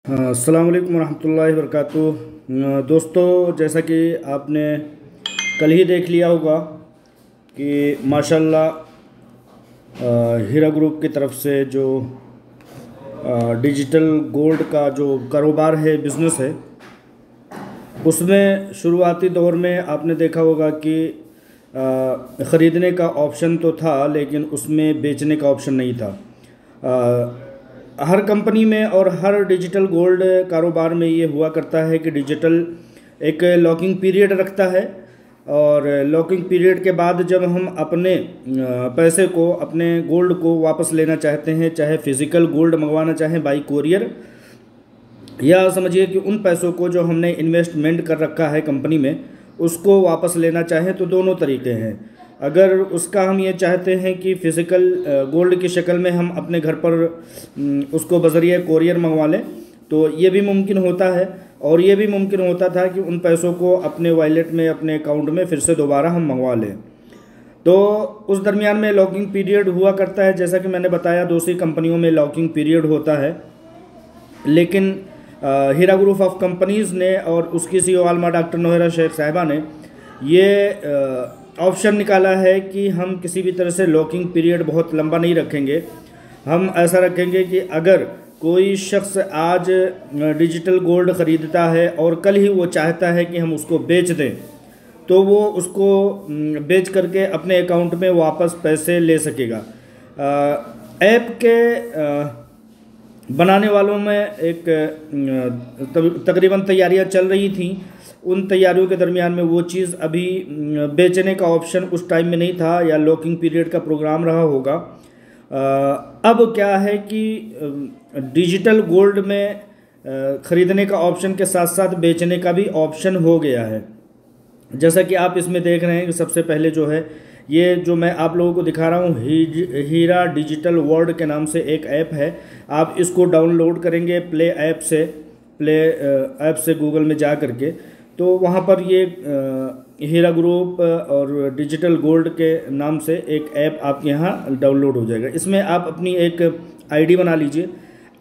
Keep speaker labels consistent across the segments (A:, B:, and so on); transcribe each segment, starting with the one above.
A: अस्सलाम वालेकुम रहमतुल्लाहि वबरकातुहू। दोस्तों, जैसा कि आपने कल ही देख लिया होगा कि माशाल्लाह हीरा ग्रुप की तरफ से जो डिजिटल गोल्ड का जो कारोबार है, बिज़नेस है, उसमें शुरुआती दौर में आपने देखा होगा कि ख़रीदने का ऑप्शन तो था, लेकिन उसमें बेचने का ऑप्शन नहीं था। हर कंपनी में और हर डिजिटल गोल्ड कारोबार में ये हुआ करता है कि डिजिटल एक लॉकिंग पीरियड रखता है, और लॉकिंग पीरियड के बाद जब हम अपने पैसे को, अपने गोल्ड को वापस लेना चाहते हैं, चाहे फिज़िकल गोल्ड मंगवाना चाहें बाई कोरियर, या समझिए कि उन पैसों को जो हमने इन्वेस्टमेंट कर रखा है कंपनी में, उसको वापस लेना चाहें, तो दोनों तरीके हैं। अगर उसका हम ये चाहते हैं कि फ़िज़िकल गोल्ड की शक्ल में हम अपने घर पर उसको बज़रिए कोरियर मंगवा लें, तो ये भी मुमकिन होता है। और ये भी मुमकिन होता था कि उन पैसों को अपने वॉलेट में, अपने अकाउंट में फिर से दोबारा हम मंगवा लें। तो उस दरमियान में लॉकिंग पीरियड हुआ करता है। जैसा कि मैंने बताया, दूसरी कंपनियों में लॉकिंग पीरियड होता है, लेकिन हीरा ग्रुप ऑफ कंपनीज़ ने और उसकी सीईओ आलमा डॉक्टर नोहेरा शेख साहिबा ने ये ऑप्शन निकाला है कि हम किसी भी तरह से लॉकिंग पीरियड बहुत लंबा नहीं रखेंगे। हम ऐसा रखेंगे कि अगर कोई शख्स आज डिजिटल गोल्ड ख़रीदता है और कल ही वो चाहता है कि हम उसको बेच दें, तो वो उसको बेच करके अपने अकाउंट में वापस पैसे ले सकेगा। ऐप के बनाने वालों में एक तकरीबन तैयारियां चल रही थी। उन तैयारियों के दरमियान में वो चीज़ अभी बेचने का ऑप्शन उस टाइम में नहीं था, या लॉकिंग पीरियड का प्रोग्राम रहा होगा। अब क्या है कि डिजिटल गोल्ड में ख़रीदने का ऑप्शन के साथ साथ बेचने का भी ऑप्शन हो गया है। जैसा कि आप इसमें देख रहे हैं कि सबसे पहले जो है, ये जो मैं आप लोगों को दिखा रहा हूँ, हीरा डिजिटल वर्ल्ड के नाम से एक ऐप है। आप इसको डाउनलोड करेंगे प्ले ऐप से गूगल में जा करके, तो वहाँ पर ये हीरा ग्रुप और डिजिटल गोल्ड के नाम से एक ऐप आपके यहाँ डाउनलोड हो जाएगा। इसमें आप अपनी एक आईडी बना लीजिए।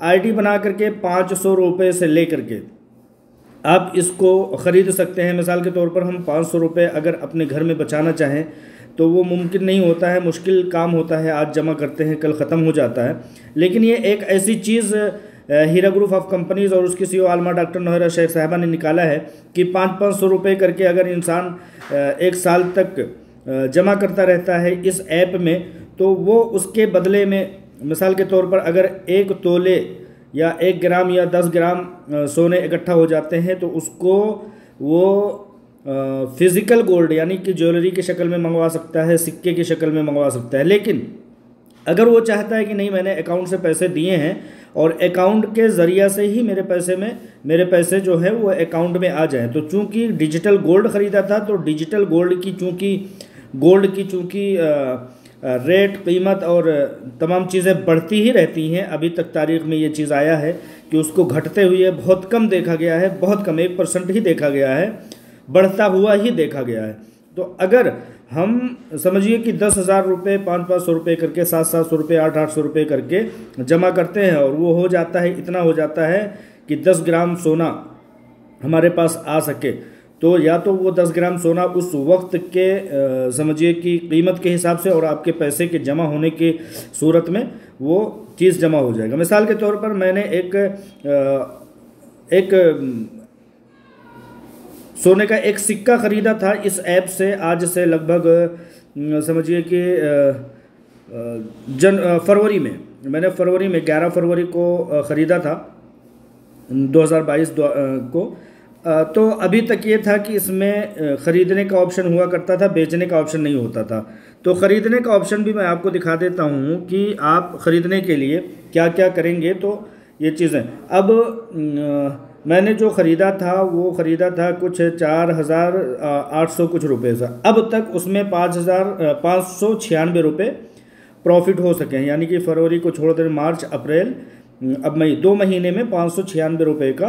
A: आईडी बना करके 500 रुपये से ले करके आप इसको ख़रीद सकते हैं। मिसाल के तौर पर हम 500 रुपये अगर अपने घर में बचाना चाहें, तो वो मुमकिन नहीं होता है, मुश्किल काम होता है। आज जमा करते हैं, कल ख़त्म हो जाता है। लेकिन ये एक ऐसी चीज़ हीरा ग्रुप ऑफ कंपनीज़ और उसकी सीईओ आलमा डॉक्टर नोहेरा शेख साहिबा ने निकाला है कि 500 रुपये करके अगर इंसान 1 साल तक जमा करता रहता है इस ऐप में, तो वो उसके बदले में, मिसाल के तौर पर अगर 1 तोले या 1 ग्राम या 10 ग्राम सोने इकट्ठा हो जाते हैं, तो उसको वो फिज़िकल गोल्ड यानी कि ज्वेलरी की शक्ल में मंगवा सकता है, सिक्के की शक्ल में मंगवा सकता है। लेकिन अगर वो चाहता है कि नहीं, मैंने अकाउंट से पैसे दिए हैं और अकाउंट के ज़रिया से ही मेरे पैसे जो है वो अकाउंट में आ जाएं, तो चूंकि डिजिटल गोल्ड ख़रीदा था, तो डिजिटल गोल्ड की चूंकि रेट, कीमत और तमाम चीज़ें बढ़ती ही रहती हैं। अभी तक तारीख़ में ये चीज़ आया है कि उसको घटते हुए बहुत कम देखा गया है, बहुत कम, 1% ही देखा गया है, बढ़ता हुआ ही देखा गया है। तो अगर हम समझिए कि 10,000 रुपये, 500 रुपये करके, 700 रुपये, 800 रुपये करके जमा करते हैं, और वो हो जाता है, इतना हो जाता है कि 10 ग्राम सोना हमारे पास आ सके, तो या तो वो 10 ग्राम सोना उस वक्त के समझिए कि कीमत के हिसाब से और आपके पैसे के जमा होने की सूरत में वो चीज़ जमा हो जाएगा। मिसाल के तौर पर मैंने एक सोने का एक सिक्का ख़रीदा था इस ऐप से, आज से लगभग समझिए कि फरवरी में, मैंने फरवरी में 11 फरवरी को ख़रीदा था 2022 को। तो अभी तक ये था कि इसमें ख़रीदने का ऑप्शन हुआ करता था, बेचने का ऑप्शन नहीं होता था। तो ख़रीदने का ऑप्शन भी मैं आपको दिखा देता हूँ कि आप ख़रीदने के लिए क्या क्या करेंगे। तो ये चीज़ें, अब मैंने जो ख़रीदा था वो ख़रीदा था कुछ 4,800 कुछ रुपये से। अब तक उसमें 5,596 रुपये प्रॉफिट हो सके हैं, यानी कि फरवरी को छोड़ दें, मार्च, अप्रैल, अब मई, 2 महीने में 596 रुपये का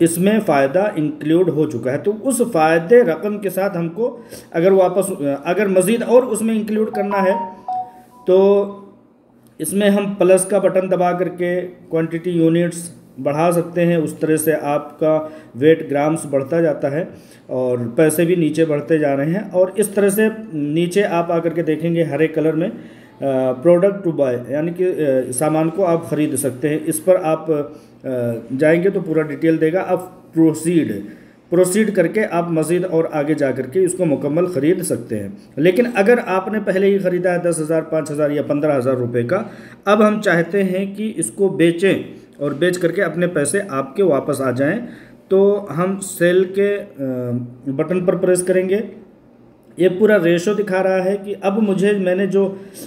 A: इसमें फ़ायदा इंक्लूड हो चुका है। तो उस फ़ायदे रकम के साथ हमको अगर मज़ीद और उसमें इंक्लूड करना है, तो इसमें हम प्लस का बटन दबा करके क्वांटिटी यूनिट्स बढ़ा सकते हैं। उस तरह से आपका वेट ग्राम्स बढ़ता जाता है और पैसे भी नीचे बढ़ते जा रहे हैं। और इस तरह से नीचे आप आकर के देखेंगे हरे कलर में प्रोडक्ट टू बाय, यानी कि सामान को आप ख़रीद सकते हैं। इस पर आप जाएंगे तो पूरा डिटेल देगा। आप प्रोसीड करके आप मज़ीद और आगे जा करके इसको मुकम्मल ख़रीद सकते हैं। लेकिन अगर आपने पहले ही ख़रीदा है 10,000, 5,000 या 15,000 रुपये का, अब हम चाहते हैं कि इसको बेचें और बेच करके अपने पैसे आपके वापस आ जाएं, तो हम सेल के बटन पर प्रेस करेंगे। ये पूरा रेशो दिखा रहा है कि अब मैंने जो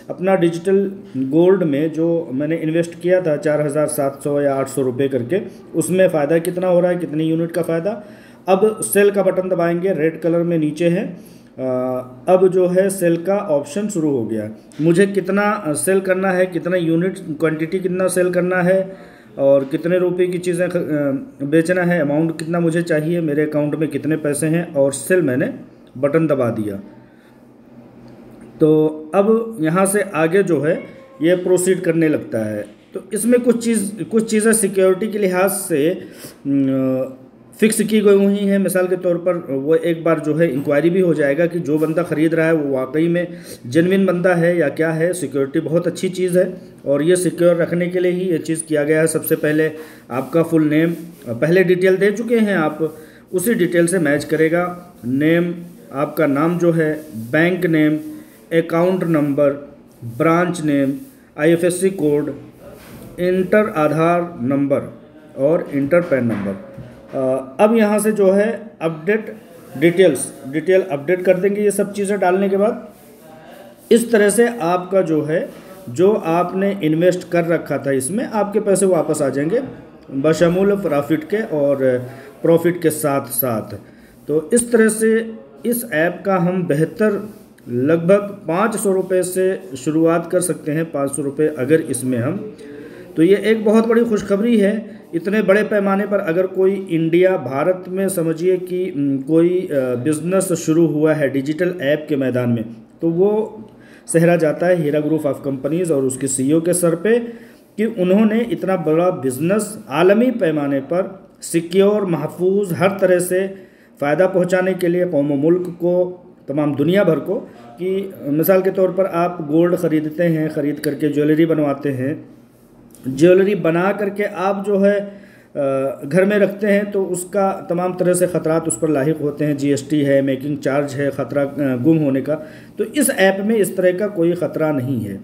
A: अपना डिजिटल गोल्ड में जो मैंने इन्वेस्ट किया था 4,700 या 800 रुपये करके, उसमें फ़ायदा कितना हो रहा है, कितनी यूनिट का फ़ायदा। अब सेल का बटन दबाएंगे, रेड कलर में नीचे है। अब जो है सेल का ऑप्शन शुरू हो गया। मुझे कितना सेल करना है, कितना यूनिट क्वांटिटी कितना सेल करना है और कितने रुपए की चीज़ें बेचना है, अमाउंट कितना मुझे चाहिए, मेरे अकाउंट में कितने पैसे हैं, और सेल मैंने बटन दबा दिया। तो अब यहाँ से आगे जो है ये प्रोसीड करने लगता है। तो इसमें कुछ चीज़ें सिक्योरिटी के लिहाज से फिक्स की गई हुई हैं। मिसाल के तौर पर वो एक बार जो है इंक्वायरी भी हो जाएगा कि जो बंदा ख़रीद रहा है वो वाकई में जेन्युइन बंदा है या क्या है। सिक्योरिटी बहुत अच्छी चीज़ है और ये सिक्योर रखने के लिए ही ये चीज़ किया गया है। सबसे पहले आपका फुल नेम, पहले डिटेल दे चुके हैं आप, उसी डिटेल से मैच करेगा। नेम, आपका नाम जो है, bank name, account number, branch name, IFSC code, enter Aadhaar number और इंटर पैन नंबर। अब यहाँ से जो है अपडेट डिटेल अपडेट कर देंगे। ये सब चीज़ें डालने के बाद इस तरह से आपका जो है, जो आपने इन्वेस्ट कर रखा था इसमें, आपके पैसे वापस आ जाएंगे बशमूल प्रॉफिट के और प्रॉफिट के साथ साथ। तो इस तरह से इस ऐप का हम बेहतर लगभग 500 रुपये से शुरुआत कर सकते हैं। 500 रुपये अगर इसमें हम, तो ये एक बहुत बड़ी खुशखबरी है। इतने बड़े पैमाने पर अगर कोई भारत में समझिए कि कोई बिज़नेस शुरू हुआ है डिजिटल ऐप के मैदान में, तो वो सहरा जाता है हीरा ग्रुप ऑफ कंपनीज़ और उसके CEO के सर पे कि उन्होंने इतना बड़ा बिज़नेस आलमी पैमाने पर सिक्योर, महफूज, हर तरह से फ़ायदा पहुंचाने के लिए कौम मुल्क को, तमाम दुनिया भर को, कि मिसाल के तौर पर आप गोल्ड ख़रीदते हैं, ख़रीद करके ज्वेलरी बनवाते हैं, ज्वेलरी बना करके आप जो है घर में रखते हैं, तो उसका तमाम तरह से ख़तरात उस पर लाहिक होते हैं। GST है, मेकिंग चार्ज है, ख़तरा गुम होने का। तो इस ऐप में इस तरह का कोई ख़तरा नहीं है।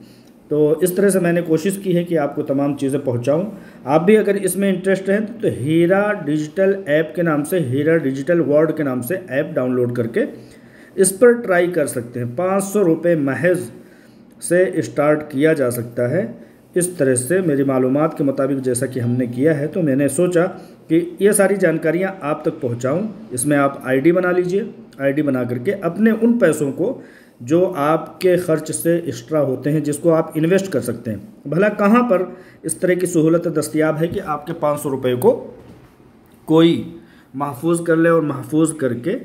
A: तो इस तरह से मैंने कोशिश की है कि आपको तमाम चीज़ें पहुंचाऊं। आप भी अगर इसमें इंटरेस्ट हैं तो हीरा डिजिटल ऐप के नाम से, हीरा डिजिटल वर्ल्ड के नाम से ऐप डाउनलोड करके इस पर ट्राई कर सकते हैं। 500 रुपये महज से स्टार्ट किया जा सकता है। इस तरह से मेरी मालूमात के मुताबिक जैसा कि हमने किया है, तो मैंने सोचा कि ये सारी जानकारियां आप तक पहुंचाऊं। इसमें आप ID बना लीजिए। ID बना करके अपने उन पैसों को जो आपके ख़र्च से एक्स्ट्रा होते हैं, जिसको आप इन्वेस्ट कर सकते हैं, भला कहाँ पर इस तरह की सहूलत दस्तयाब है कि आपके 500 रुपये को कोई महफूज कर ले और महफूज करके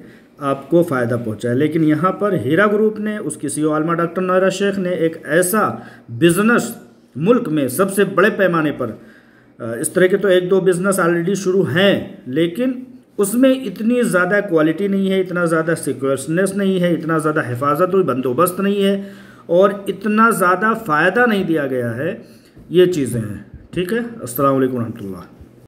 A: आपको फ़ायदा पहुंचाए। लेकिन यहाँ पर हीरा ग्रुप ने, उसकी CEO आलमा डॉक्टर नौरा शेख ने एक ऐसा बिज़नेस मुल्क में सबसे बड़े पैमाने पर, इस तरह के तो 1-2 बिज़नेस ऑलरेडी शुरू हैं, लेकिन उसमें इतनी ज़्यादा क्वालिटी नहीं है, इतना ज़्यादा सिक्योरनेस नहीं है, इतना ज़्यादा हिफाजत और बंदोबस्त नहीं है और इतना ज़्यादा फ़ायदा नहीं दिया गया है। ये चीज़ें हैं। ठीक है। अस्सलाम वालेकुम रहमतुल्लाह।